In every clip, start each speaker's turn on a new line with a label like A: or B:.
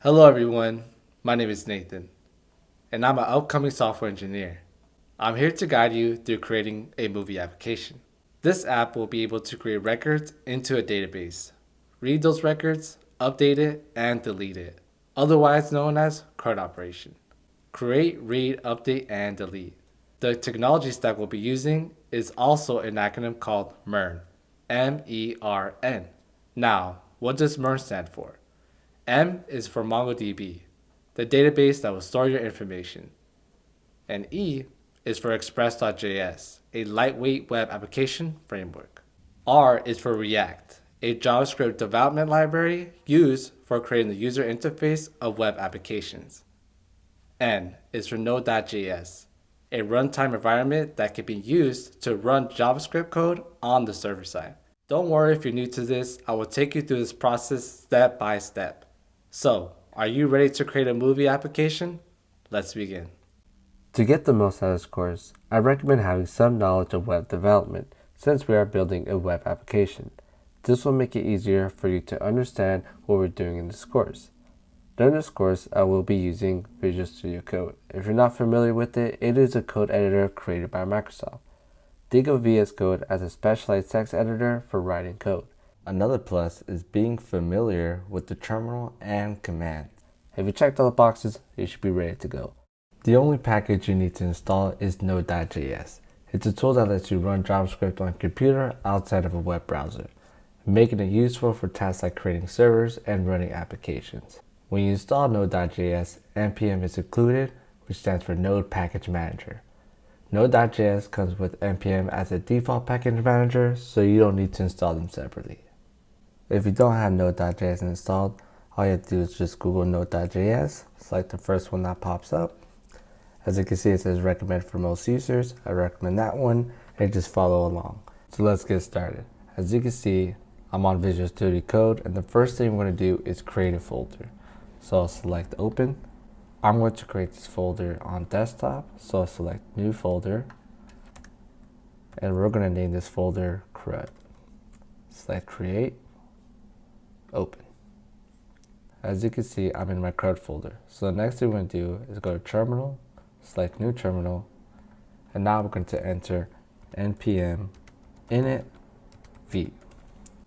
A: Hello everyone, my name is Nathan, and I'm an upcoming software engineer. I'm here to guide you through creating a movie application. This app will be able to create records into a database, read those records, update it, and delete it, otherwise known as CRUD operation. Create, read, update, and delete. The technology stack we'll be using is also an acronym called MERN, MERN. Now, what does MERN stand for? M is for MongoDB, the database that will store your information. And E is for Express.js, a lightweight web application framework. R is for React, a JavaScript development library used for creating the user interface of web applications. N is for Node.js, a runtime environment that can be used to run JavaScript code on the server side. Don't worry if you're new to this, I will take you through this process step by step. So, are you ready to create a movie application? Let's begin.
B: To get the most out of this course, I recommend having some knowledge of web development since we are building a web application. This will make it easier for you to understand what we're doing in this course. During this course, I will be using Visual Studio Code. If you're not familiar with it, it is a code editor created by Microsoft. Think of VS Code as a specialized text editor for writing code. Another plus is being familiar with the terminal and commands. If you checked all the boxes, you should be ready to go. The only package you need to install is Node.js. It's a tool that lets you run JavaScript on a computer outside of a web browser, making it useful for tasks like creating servers and running applications. When you install Node.js, npm is included, which stands for Node Package Manager. Node.js comes with npm as a default package manager, so you don't need to install them separately. If you don't have Node.js installed, all you have to do is just Google Node.js, select the first one that pops up. As you can see, it says recommend for most users. I recommend that one and just follow along. So let's get started. As you can see, I'm on Visual Studio Code, and the first thing I'm going to do is create a folder. So I'll select open. I'm going to create this folder on desktop. So I'll select new folder, and we're going to name this folder CRUD. Select create, open. As you can see, I'm in my CRUD folder. So the next thing we're going to do is go to terminal, select new terminal, and now we're going to enter npm init v.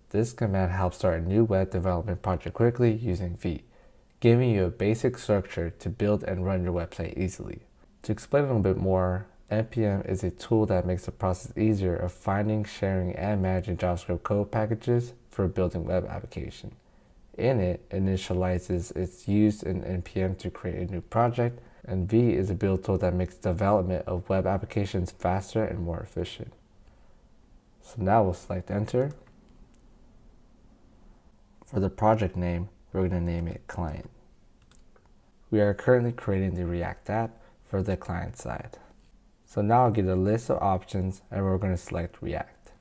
B: This command helps start a new web development project quickly using v, giving you a basic structure to build and run your website easily. To explain a little bit more, npm is a tool that makes the process easier of finding, sharing, and managing JavaScript code packages for building web application. Init initializes its use in npm to create a new project, and V is a build tool that makes development of web applications faster and more efficient. So now we'll select enter. For the project name, we're going to name it client. We are currently creating the React app for the client side. So now I'll get a list of options, and we're going to select React.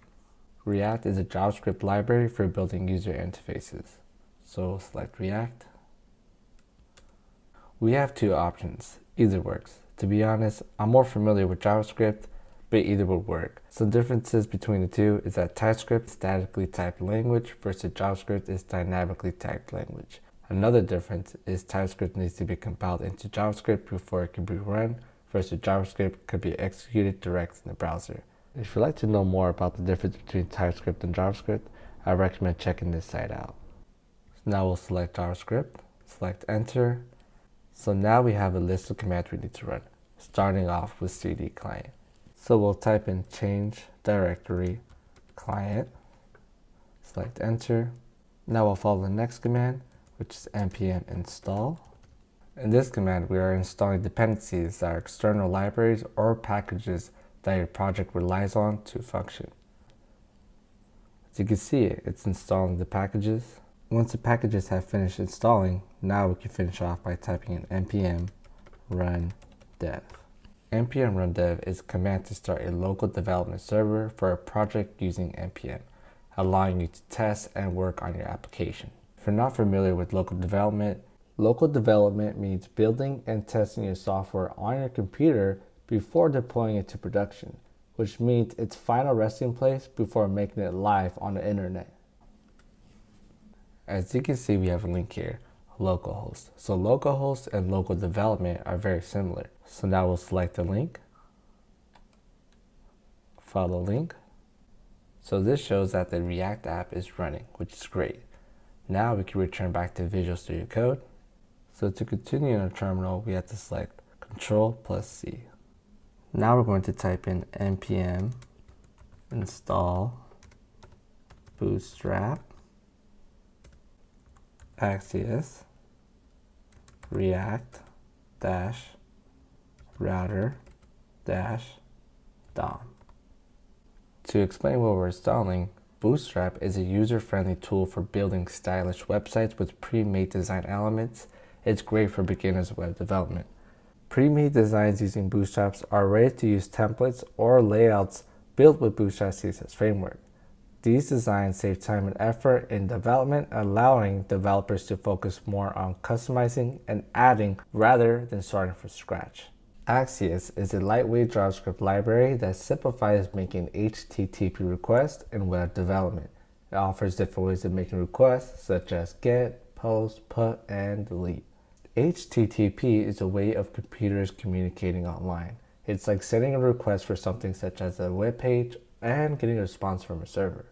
B: React is a JavaScript library for building user interfaces. So select React. We have two options, either works. To be honest, I'm more familiar with JavaScript, but either would work. Some differences between the two is that TypeScript is statically typed language versus JavaScript is dynamically typed language. Another difference is TypeScript needs to be compiled into JavaScript before it can be run, versus JavaScript could be executed direct in the browser. If you'd like to know more about the difference between TypeScript and JavaScript, I recommend checking this site out. So now we'll select JavaScript, select enter. So now we have a list of commands we need to run, starting off with cd client. So we'll type in change directory client, select enter. Now we'll follow the next command, which is npm install. In this command, we are installing dependencies that are external libraries or packages that your project relies on to function. As you can see, it's installing the packages. Once the packages have finished installing, now we can finish off by typing in npm run dev. npm run dev is a command to start a local development server for a project using npm, allowing you to test and work on your application. If you're not familiar with local development means building and testing your software on your computer before deploying it to production, which means its final resting place before making it live on the internet. As you can see, we have a link here. localhost. So localhost and local development are very similar. So now we'll select the link, follow link. So this shows that the React app is running, which is great. Now we can return back to Visual Studio Code. So to continue in our terminal, we have to select Ctrl+C. Now we're going to type in npm install bootstrap Axios React router DOM. To explain what we're installing, Bootstrap is a user-friendly tool for building stylish websites with pre-made design elements. It's great for beginners of web development. Pre-made designs using Bootstraps are ready-to-use templates or layouts built with Bootstrap CSS framework. These designs save time and effort in development, allowing developers to focus more on customizing and adding rather than starting from scratch. Axios is a lightweight JavaScript library that simplifies making HTTP requests in web development. It offers different ways of making requests, such as get, post, put, and delete. HTTP is a way of computers communicating online. It's like sending a request for something such as a web page and getting a response from a server.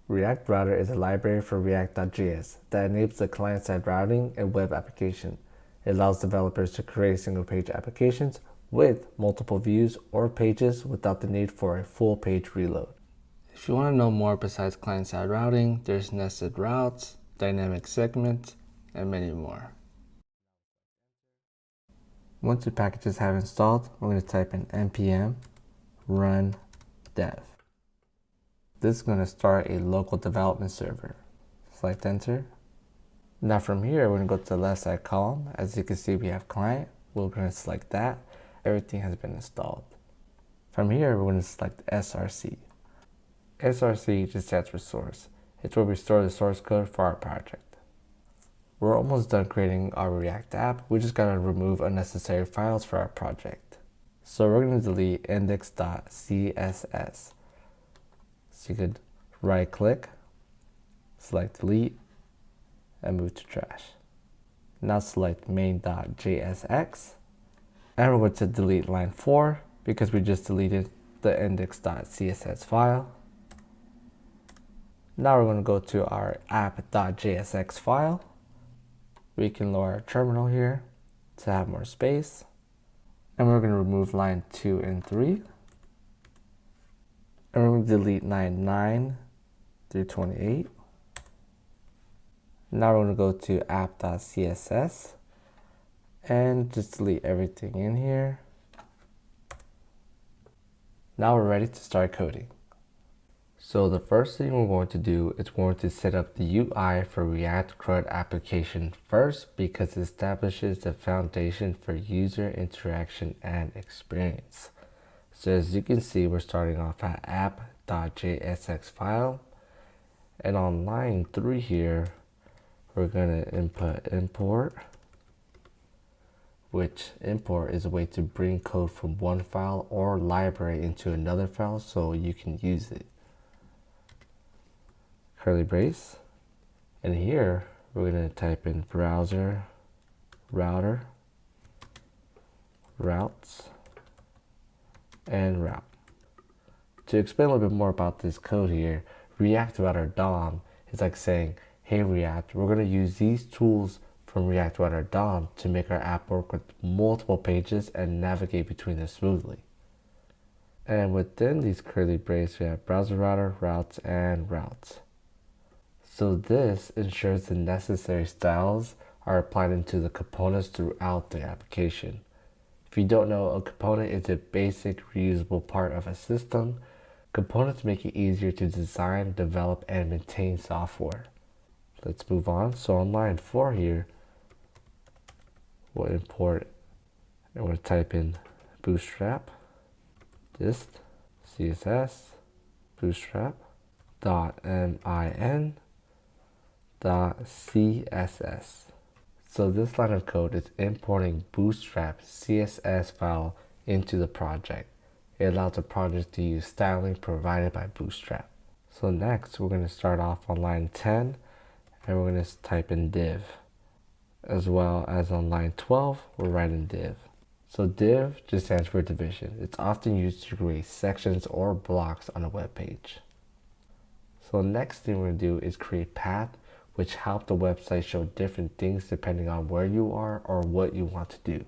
B: React Router is a library for React.js that enables the client-side routing and web application. It allows developers to create single-page applications with multiple views or pages without the need for a full page reload. If you want to know more besides client-side routing, there's nested routes, dynamic segments, and many more. Once the packages have installed, we're going to type in npm run dev. This is going to start a local development server. Select enter. Now from here, we're going to go to the left side column. As you can see, we have client. We're going to select that. Everything has been installed. From here, we're going to select SRC. SRC just stands for source. It's where we store the source code for our project. We're almost done creating our React app. We just got to remove unnecessary files for our project. So we're going to delete index.css. So you could right click, select delete, and move to trash. Now select main.jsx, and we're going to delete line 4 because we just deleted the index.css file. Now we're going to go to our app.jsx file. We can lower our terminal here to have more space. And we're going to remove line 2 and 3. And we're going to delete line 9 through 28. Now we're going to go to app.css and just delete everything in here. Now we're ready to start coding. So the first thing we're going to do is we're going to set up the UI for React CRUD application first because it establishes the foundation for user interaction and experience. So as you can see, we're starting off at app.jsx file, and on line 3 here, we're going to input import, which import is a way to bring code from one file or library into another file so you can use it. Curly brace, and here we're going to type in browser router routes and route. To explain a little bit more about this code here, React Router DOM is like saying, hey React, we're going to use these tools from React Router DOM to make our app work with multiple pages and navigate between them smoothly. And within these curly braces, we have browser router, routes, and routes. So this ensures the necessary styles are applied into the components throughout the application. If you don't know, a component is a basic reusable part of a system. Components make it easier to design, develop, and maintain software. Let's move on. So on line 4 here, we'll import, and we'll type in bootstrap, dist, css, bootstrap, .min, .css. So this line of code is importing Bootstrap CSS file into the project. It allows the project to use styling provided by Bootstrap. So next, we're going to start off on line 10, and we're going to type in div. as well as on line 12, we're writing div. So div just stands for division. It's often used to create sections or blocks on a web page. So the next thing we're going to do is create path, which help the website show different things depending on where you are or what you want to do.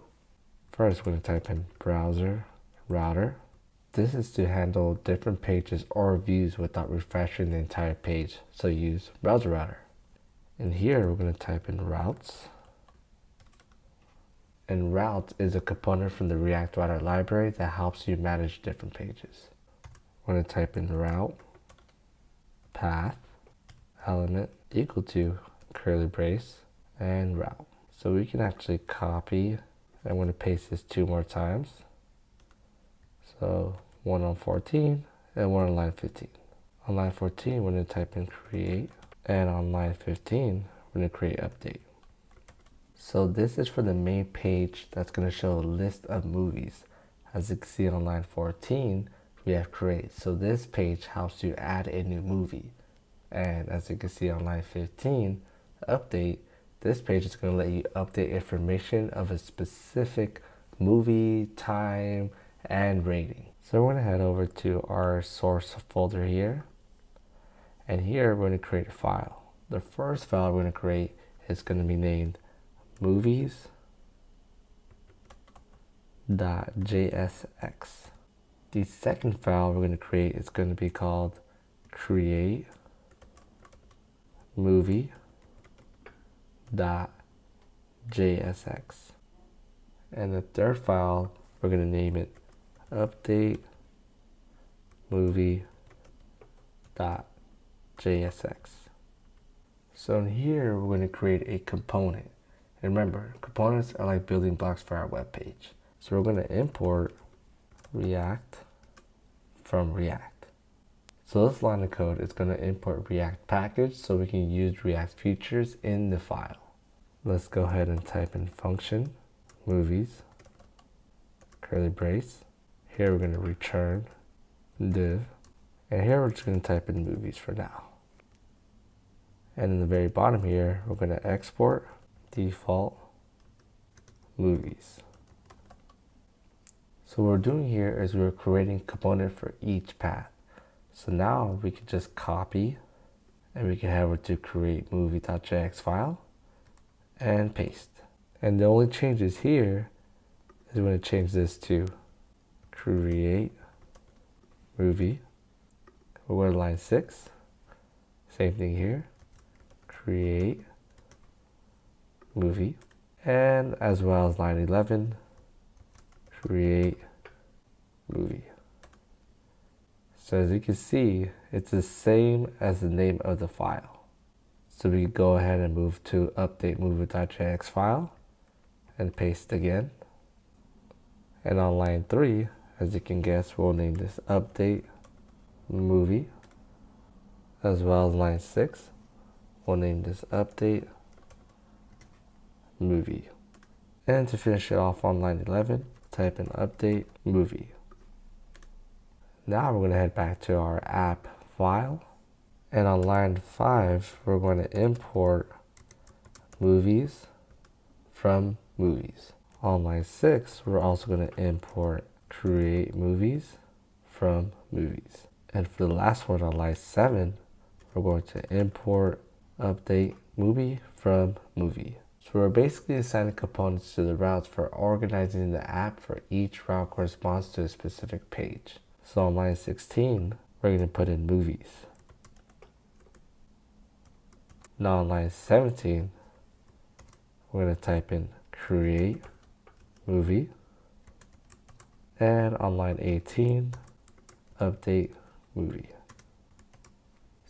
B: First, we're going to type in browser router. This is to handle different pages or views without refreshing the entire page. So use browser router. And here we're going to type in routes. And route is a component from the React Router library that helps you manage different pages. We're going to type in route path element equal to curly brace and route. So we can actually copy. I'm going to paste this 2 more times. So one on 14 and one on line 15. On line 14, we're going to type in create, and on line 15, we're going to create update. So this is for the main page that's going to show a list of movies. As you can see on line 14, we have create. So this page helps you add a new movie. And as you can see on line 15, update, this page is going to let you update information of a specific movie, time, and rating. So we're going to head over to our source folder here. And here we're going to create a file. The first file we're going to create is going to be named movies.jsx. The second file we're going to create is going to be called create movie.jsx. And the third file, we're going to name it update movie.jsx. So in here, we're going to create a component. And remember, components are like building blocks for our web page. So we're going to import React from React. So this line of code is going to import React package so we can use React features in the file. Let's go ahead and type in function movies, curly brace. Here we're going to return div, and here we're just going to type in movies for now. And in the very bottom here, we're going to export default movies. So what we're doing here is we're creating a component for each path. So now we can just copy, and we can head over to create movie.jx file and paste. And the only changes here is we're going to change this to create movie. We're going to line 6. Same thing here. Create movie. And as well as line 11, create movie. So as you can see, it's the same as the name of the file. So we can go ahead and move to update movie.jx file and paste again. And on line 3, as you can guess, we'll name this update movie. As well as line 6, we'll name this update movie. And to finish it off on line 11, type in update movie. Now we're going to head back to our app file. And on line 5, we're going to import movies from movies. On line 6, we're also going to import create movies from movies. And for the last one on line 7, we're going to import update movie from movie. So we're basically assigning components to the routes for organizing the app for each route corresponds to a specific page. So on line 16, we're going to put in movies. Now on line 17, we're going to type in create movie. And on line 18, update movie.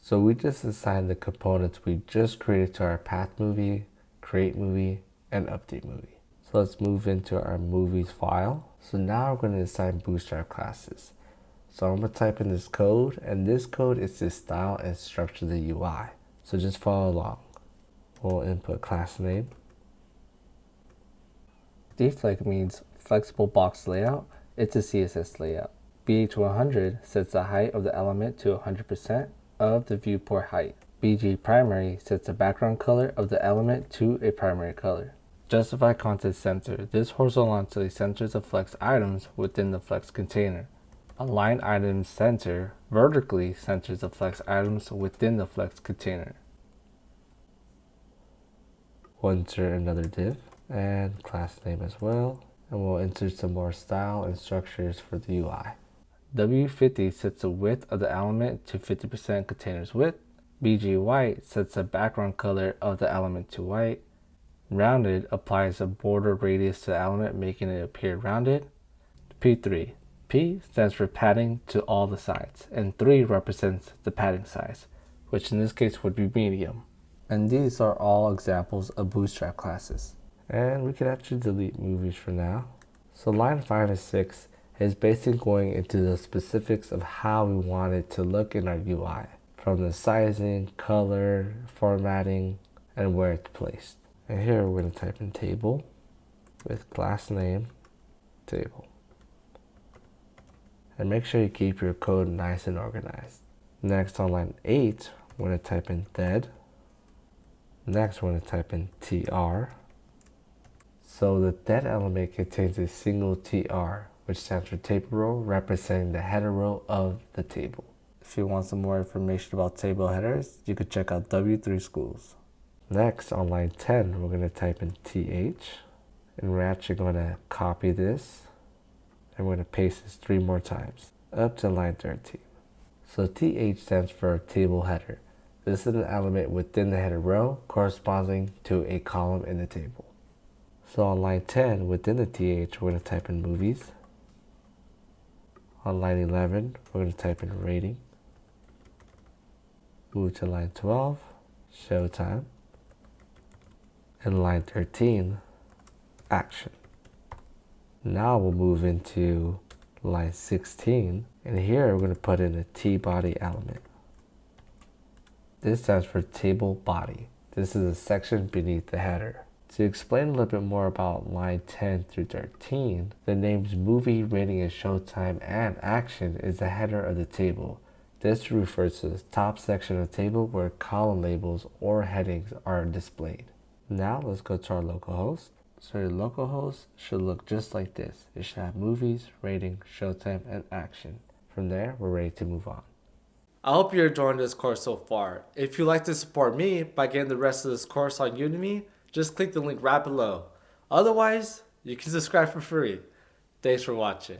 B: So we just assigned the components we just created to our path movie, create movie, and update movie. So let's move into our movies file. So now we're going to assign bootstrap classes. So I'm going to type in this code, and this code is to style and structure the UI. So just follow along. We'll input class name.
C: Deflect means flexible box layout. It's a CSS layout. BH100 sets the height of the element to 100% of the viewport height. BG primary sets the background color of the element to a primary color. Justify content center. This horizontally centers the flex items within the flex container. Align items center vertically centers the flex items within the flex container. We'll insert another div and class name as well. And we'll insert some more style and structures for the UI. W50 sets the width of the element to 50% container's width. BG white sets the background color of the element to white. Rounded applies a border radius to the element, making it appear rounded. P3. P stands for padding to all the sides, and 3 represents the padding size, which in this case would be medium. And these are all examples of Bootstrap classes. And we could actually delete movies for now. So line 5 and 6 is basically going into the specifics of how we want it to look in our UI, from the sizing, color, formatting, and where it's placed. And here we're going to type in table with class name table. And make sure you keep your code nice and organized. Next, on line 8, we're going to type in dead. Next, we're going to type in tr. So the dead element contains a single tr, which stands for table row, representing the header row of the table. If you want some more information about table headers, you could check out W3 Schools. Next, on line 10, we're going to type in th, and we're actually going to copy this, and we're going to paste this 3 more times, up to line 13. So th stands for table header. This is an element within the header row corresponding to a column in the table. So on line 10, within the th, we're going to type in movies. On line 11, we're going to type in rating. Move to line 12, showtime. And line 13, action. Now we'll move into line 16, and here we're going to put in a t-body element. This stands for table body. This is a section beneath the header. To explain a little bit more about line 10 through 13, the names movie, rating, and showtime, and action is the header of the table. This refers to the top section of the table where column labels or headings are displayed. Now let's go to our localhost. So your localhost should look just like this. It should have movies, rating, showtime, and action. From there, we're ready to move on.
A: I hope you're enjoying this course so far. If you'd like to support me by getting the rest of this course on Udemy, just click the link right below. Otherwise, you can subscribe for free. Thanks for watching.